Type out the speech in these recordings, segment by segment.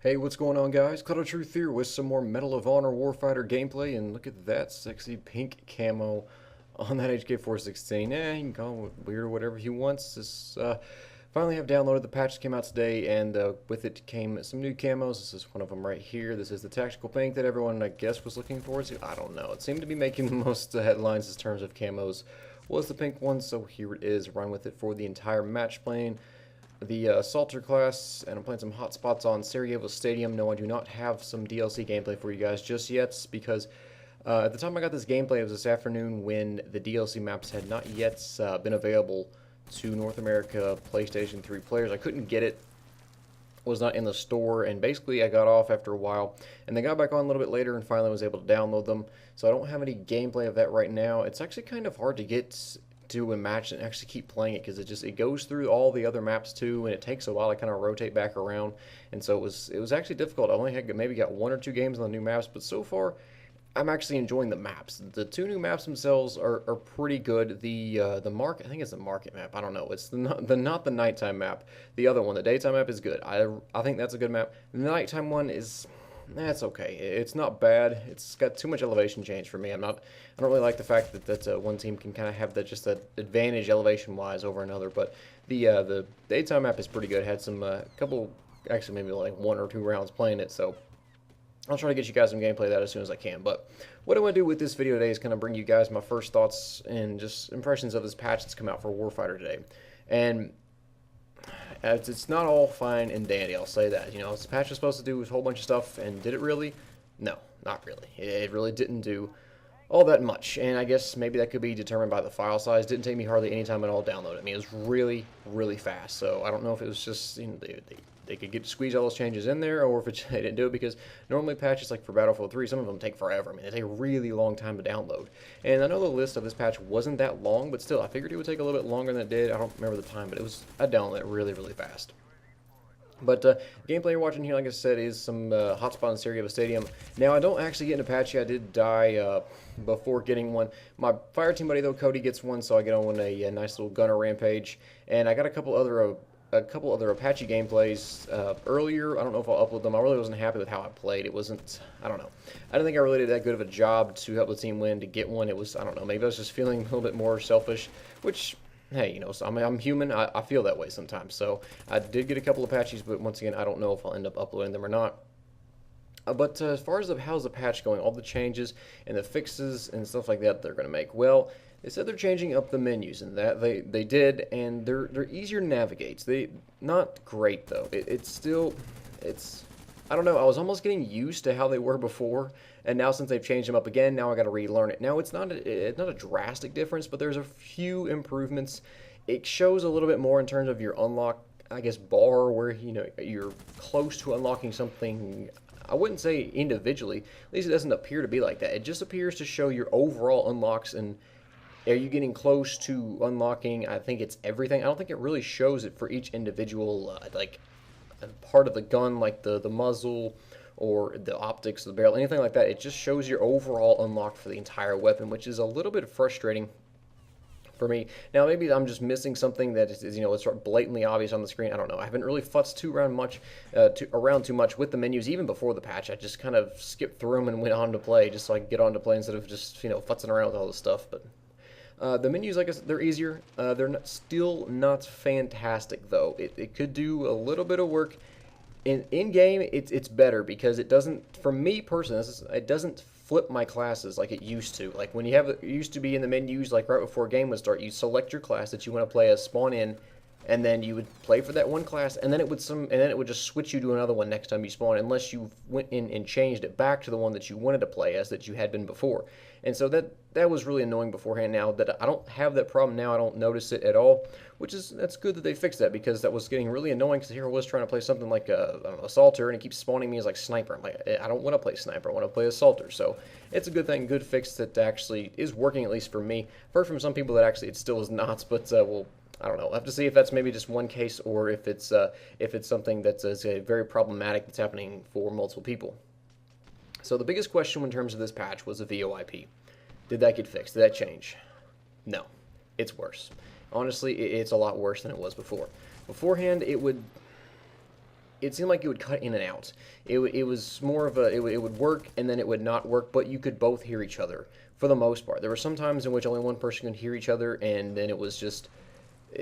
Hey, what's going on, guys? Cloud Truth here with some more Medal of Honor Warfighter gameplay, and look at that sexy pink camo on that HK416. He can call it weird or whatever he wants. Finally have downloaded the patch that came out today, and with it came some new camos. This is one of them right here. This is the tactical pink that everyone, I guess, was looking forward to. I don't know. It seemed to be making the most headlines in terms of camos. Was the pink one, so here it is. Run with it for the entire match playing the Assaulter class, and I'm playing some hotspots on Sarajevo Stadium. No, I do not have some DLC gameplay for you guys just yet, because at the time I got this gameplay, it was this afternoon when the DLC maps had not yet been available to North America PlayStation 3 players. I couldn't get it, was not in the store, and basically I got off after a while, and then got back on a little bit later and finally was able to download them. So I don't have any gameplay of that right now. It's actually kind of hard to get to a match and actually keep playing it, because it goes through all the other maps too, and it takes a while to kind of rotate back around, and so it was actually difficult. I only had maybe got 1 or 2 games on the new maps, but so far I'm actually enjoying the maps. The 2 new maps themselves are pretty good. The market, I think it's the market map. I don't know. It's not the nighttime map. The other one, the daytime map, is good. I think that's a good map. The nighttime one is, that's okay. It's not bad. It's got too much elevation change for me. I don't really like the fact that one team can kind of have just that advantage elevation wise over another. But the daytime map is pretty good. Had some couple, actually maybe like 1 or 2 rounds playing it. So I'll try to get you guys some gameplay of that as soon as I can. But what I want to do with this video today is kind of bring you guys my first thoughts and just impressions of this patch that's come out for Warfighter today. And it's not all fine and dandy, I'll say that. You know, this patch was supposed to do a whole bunch of stuff, and did it really? No, not really. It really didn't do all that much, and I guess maybe that could be determined by the file size. Didn't take me hardly any time at all to download it. I mean, it was really, really fast, so I don't know if it was just, you know, they could squeeze all those changes in there, or if they didn't do it, because normally patches like for Battlefield 3, some of them take forever. I mean, they take a really long time to download. And I know the list of this patch wasn't that long, but still, I figured it would take a little bit longer than it did. I don't remember the time, but I downloaded it really, really fast. But gameplay you're watching here, like I said, is some hotspot in Sarajevo Stadium. Now, I don't actually get an Apache. I did die before getting one. My fire team buddy, though, Cody, gets one, so I get on a nice little gunner rampage. And I got a couple other Apache gameplays earlier. I don't know if I'll upload them. I really wasn't happy with how I played. It wasn't, I don't know. I don't think I really did that good of a job to help the team win, to get one. It was, I don't know, maybe I was just feeling a little bit more selfish, which, hey, you know, so I'm human. I feel that way sometimes. So I did get a couple of Apaches, but once again, I don't know if I'll end up uploading them or not. But as far as how's the patch going, all the changes and the fixes and stuff like that they're going to make, well, they said they're changing up the menus, and that they did, and they're easier to navigate. They not great though. It's I don't know. I was almost getting used to how they were before, and now since they've changed them up again, now I got to relearn it. Now it's not a drastic difference, but there's a few improvements. It shows a little bit more in terms of your unlock, I guess, bar, where you know you're close to unlocking something. I wouldn't say individually. At least it doesn't appear to be like that. It just appears to show your overall unlocks, and are you getting close to unlocking, I think it's everything. I don't think it really shows it for each individual like part of the gun, like the muzzle or the optics of the barrel, anything like that. It just shows your overall unlock for the entire weapon, which is a little bit frustrating for me. Now, maybe I'm just missing something that is, you know, it's blatantly obvious on the screen. I don't know. I haven't really futzed around too much with the menus, even before the patch. I just kind of skipped through them and went on to play, just so I could get on to play instead of just, you know, futzing around with all this stuff. But the menus, like I said, they're easier. They're still not fantastic, though. It could do a little bit of work. In game, it's better, because it doesn't, for me personally, it doesn't flip my classes like it used to. Like when it used to be in the menus, like right before game would start, you select your class that you want to play as, spawn in, and then you would play for that one class, and then it would just switch you to another one next time you spawn, unless you went in and changed it back to the one that you wanted to play as, that you had been before. And so that was really annoying beforehand. Now that I don't have that problem now, I don't notice it at all, that's good that they fixed that, because that was getting really annoying, because here I was trying to play something like I don't know, Assaulter, and it keeps spawning me as like Sniper. I'm like, I don't want to play Sniper, I want to play Assaulter. So it's a good thing, good fix that actually is working, at least for me. I've heard from some people that actually it still is not, but well, I don't know. I'll have to see if that's maybe just one case, or if it's something that's very problematic that's happening for multiple people. So the biggest question in terms of this patch was the VoIP. Did that get fixed? Did that change? No. It's worse. Honestly, it's a lot worse than it was before. Beforehand, it seemed like it would cut in and out. It was more of it would work and then it would not work, but you could both hear each other for the most part. There were some times in which only one person could hear each other, and then it was just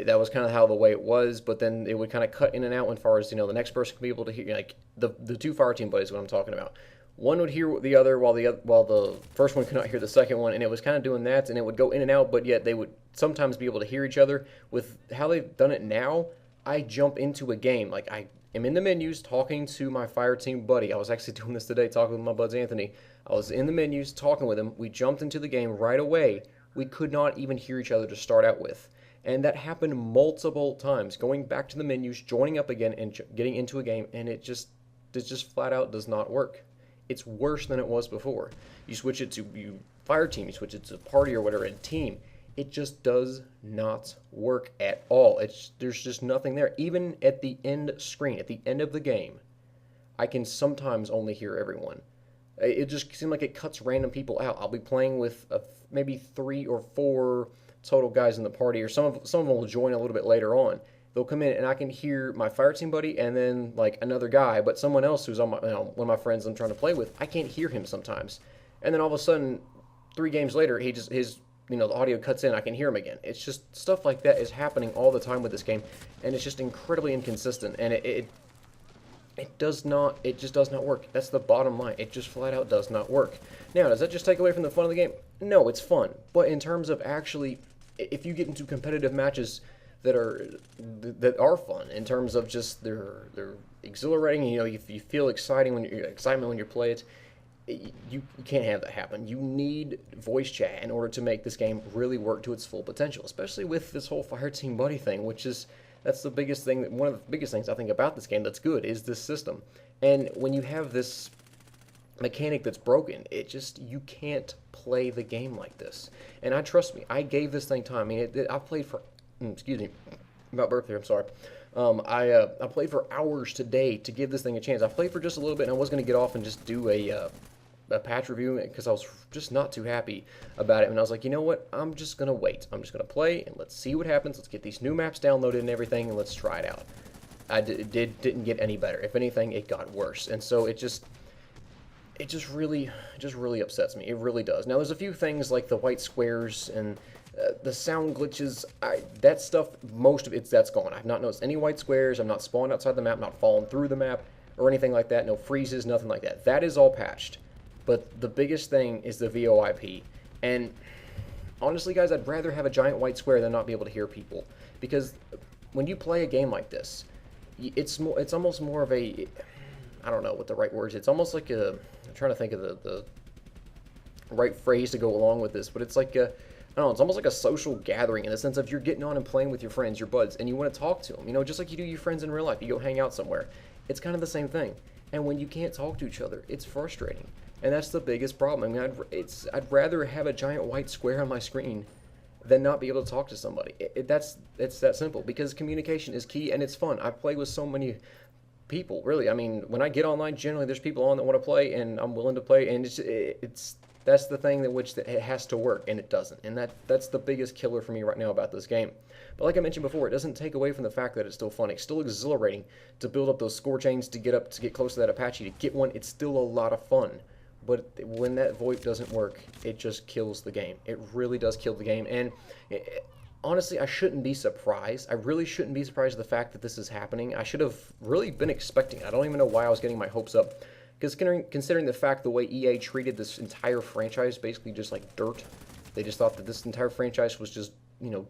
that was kind of how the way it was. But then it would kind of cut in and out as far as the next person could be able to hear, like the two fire team buddies. What I'm talking about. One would hear the other while the first one could not hear the second one, and it was kind of doing that, and it would go in and out. But yet they would sometimes be able to hear each other. With how they've done it now, I jump into a game like I am in the menus talking to my fire team buddy. I was actually doing this today, talking with my buds Anthony. I was in the menus talking with him. We jumped into the game right away. We could not even hear each other to start out with. And that happened multiple times, going back to the menus, joining up again, and getting into a game, and it just flat out does not work. It's worse than it was before. You switch it to fire team, you switch it to party or whatever, and team. It just does not work at all. There's just nothing there. Even at the end screen, at the end of the game, I can sometimes only hear everyone. It just seems like it cuts random people out. I'll be playing with maybe 3 or 4 total guys in the party, or some of them will join a little bit later on. They'll come in and I can hear my fire team buddy and then like another guy, but someone else who's on one of my friends I'm trying to play with, I can't hear him sometimes. And then all of a sudden, 3 games later, the audio cuts in, I can hear him again. It's just stuff like that is happening all the time with this game, and it's just incredibly inconsistent, and it just does not work. That's the bottom line. It just flat out does not work. Now, does that just take away from the fun of the game? No, it's fun. But in terms of actually, if you get into competitive matches that are fun, in terms of just they're exhilarating, you feel excitement when you play it, you can't have that happen. You need voice chat in order to make this game really work to its full potential, especially with this whole fire team buddy thing, that's the biggest thing. One of the biggest things I think about this game that's good is this system. And when you have this mechanic that's broken, you can't play the game like this. And trust me, I gave this thing time. I mean, I played for, excuse me, about birth here, I'm sorry. I played for hours today to give this thing a chance. I played for just a little bit, and I was going to get off and just do a patch review because I was just not too happy about it. And I was like, you know what? I'm just going to wait. I'm just going to play, and let's see what happens. Let's get these new maps downloaded and everything, and let's try it out. It didn't get any better. If anything, it got worse. And so it just really upsets me. It really does. Now, there's a few things like the white squares and the sound glitches. That stuff, most of that's gone. I've not noticed any white squares. I'm not spawned outside the map, not falling through the map or anything like that. No freezes, nothing like that. That is all patched. But the biggest thing is the VoIP. And honestly, guys, I'd rather have a giant white square than not be able to hear people. Because when you play a game like this, it's almost more of a, I don't know what the right word is. It's almost like I'm trying to think of the right phrase to go along with this, but it's like I don't know, it's almost like a social gathering in the sense of you're getting on and playing with your friends, your buds, and you want to talk to them, just like you do your friends in real life. You go hang out somewhere. It's kind of the same thing. And when you can't talk to each other, it's frustrating. And that's the biggest problem. I mean, I'd rather have a giant white square on my screen than not be able to talk to somebody. It's that simple, because communication is key and it's fun. I've played with so many people, really. I mean, when I get online, generally there's people on that want to play, and I'm willing to play, and that's the thing that it has to work, and it doesn't. And that's the biggest killer for me right now about this game. But like I mentioned before, it doesn't take away from the fact that it's still fun. It's still exhilarating to build up those score chains, to get close to that Apache, to get one. It's still a lot of fun. But when that VoIP doesn't work, it just kills the game. It really does kill the game. And honestly, I shouldn't be surprised. I really shouldn't be surprised at the fact that this is happening. I should have really been expecting it. I don't even know why I was getting my hopes up. Because considering the fact the way EA treated this entire franchise, basically just like dirt. They just thought that this entire franchise was just,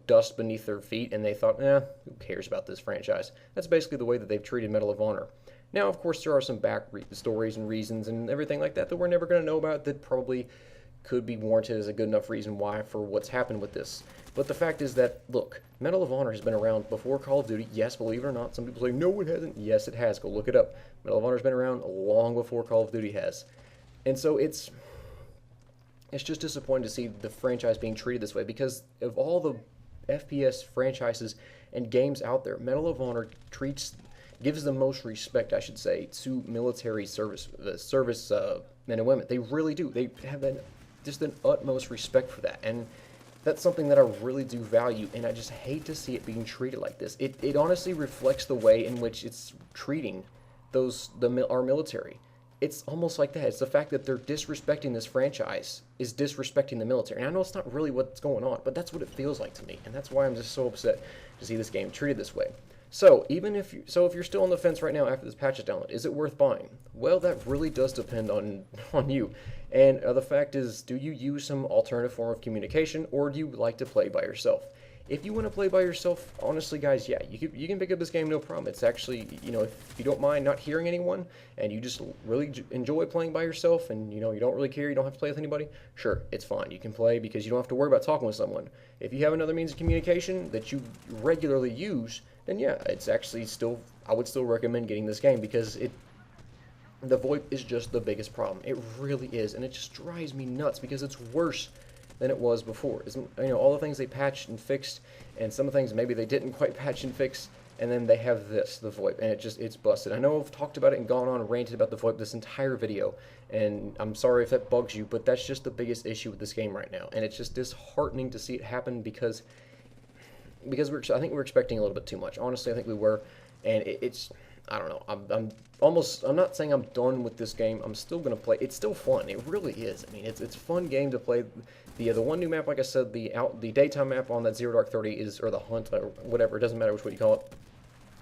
dust beneath their feet, and they thought, who cares about this franchise? That's basically the way that they've treated Medal of Honor. Now, of course, there are some back stories and reasons and everything like that we're never going to know about that probably could be warranted as a good enough reason why for what's happened with this. But the fact is that, look, Medal of Honor has been around before Call of Duty. Yes, believe it or not. Some people say, no, it hasn't. Yes, it has. Go look it up. Medal of Honor has been around long before Call of Duty has. And so it's just disappointing to see the franchise being treated this way, because of all the FPS franchises and games out there, Medal of Honor gives the most respect, I should say, to military service men and women. They really do. They have just an utmost respect for that, and that's something that I really do value, and I just hate to see it being treated like this. It honestly reflects the way in which it's treating our military. It's almost like that. It's the fact that they're disrespecting this franchise is disrespecting the military. And I know it's not really what's going on, but that's what it feels like to me, and that's why I'm just so upset to see this game treated this way. So if you're still on the fence right now after this patch is downloaded, is it worth buying? Well, that really does depend on you. And the fact is, do you use some alternative form of communication, or do you like to play by yourself? If you want to play by yourself, honestly, guys, yeah, you can pick up this game, no problem. It's actually, if you don't mind not hearing anyone, and you just really enjoy playing by yourself, and, you don't really care, you don't have to play with anybody, sure, it's fine. You can play because you don't have to worry about talking with someone. If you have another means of communication that you regularly use, then yeah, it's actually I would still recommend getting this game because the VoIP is just the biggest problem. It really is, and it just drives me nuts because it's worse than it was before. All the things they patched and fixed, and some of the things maybe they didn't quite patch and fix, and then they have the VoIP, and it's busted. I know I've talked about it and gone on and ranted about the VoIP this entire video, and I'm sorry if that bugs you, but that's just the biggest issue with this game right now, and it's just disheartening to see it happen because I think we're expecting a little bit too much. Honestly, I think we were, and I don't know. I'm not saying I'm done with this game. I'm still gonna play. It's still fun. It really is. I mean, it's a fun game to play. The one new map, like I said, the daytime map on that Zero Dark 30 or the Hunt, or whatever. It doesn't matter which way you call it.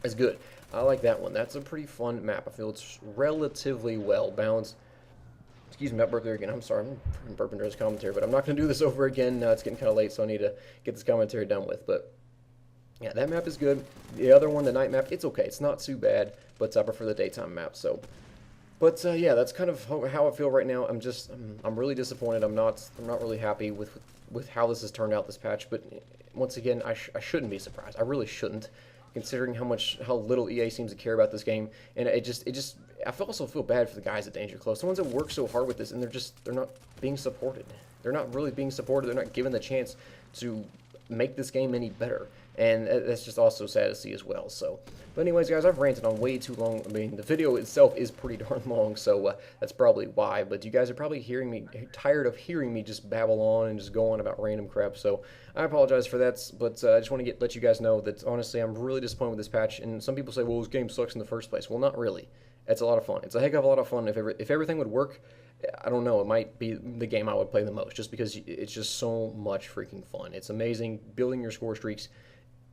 Is good. I like that one. That's a pretty fun map. I feel it's relatively well balanced. Excuse me, not burping again. I'm sorry. I'm burping during this commentary, but I'm not gonna do this over again. It's getting kind of late, so I need to get this commentary done with. But yeah, that map is good. The other one, the night map, it's okay. It's not too bad, but I prefer the daytime map. So, but yeah, that's kind of how I feel right now. I'm really disappointed. I'm not really happy with how this has turned out, this patch. But once again, I shouldn't be surprised. I really shouldn't, considering how little EA seems to care about this game. And I also feel bad for the guys at Danger Close, the ones that work so hard with this, and they're not being supported. They're not really being supported. They're not given the chance to make this game any better. And that's just also sad to see as well. So, but anyways, guys, I've ranted on way too long. I mean, the video itself is pretty darn long, so that's probably why. But you guys are probably tired of hearing me just babble on and just go on about random crap. So I apologize for that. But I just want to let you guys know that honestly, I'm really disappointed with this patch. And some people say, well, this game sucks in the first place. Well, not really. It's a lot of fun. It's a heck of a lot of fun. If everything would work, I don't know, it might be the game I would play the most, just because it's just so much freaking fun. It's amazing building your score streaks.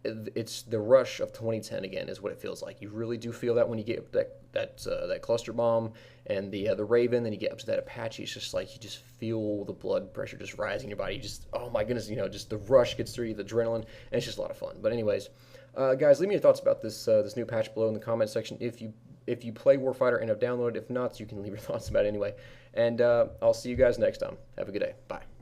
It's the rush of 2010 again, is what it feels like. You really do feel that when you get that cluster bomb and the Raven, then you get up to that Apache. It's just like you just feel the blood pressure just rising in your body. You just, oh my goodness, just the rush gets through you, the adrenaline, and it's just a lot of fun. But anyways, guys, leave me your thoughts about this new patch below in the comment section if you play Warfighter and have downloaded. If not, you can leave your thoughts about it anyway. And I'll see you guys next time. Have a good day. Bye.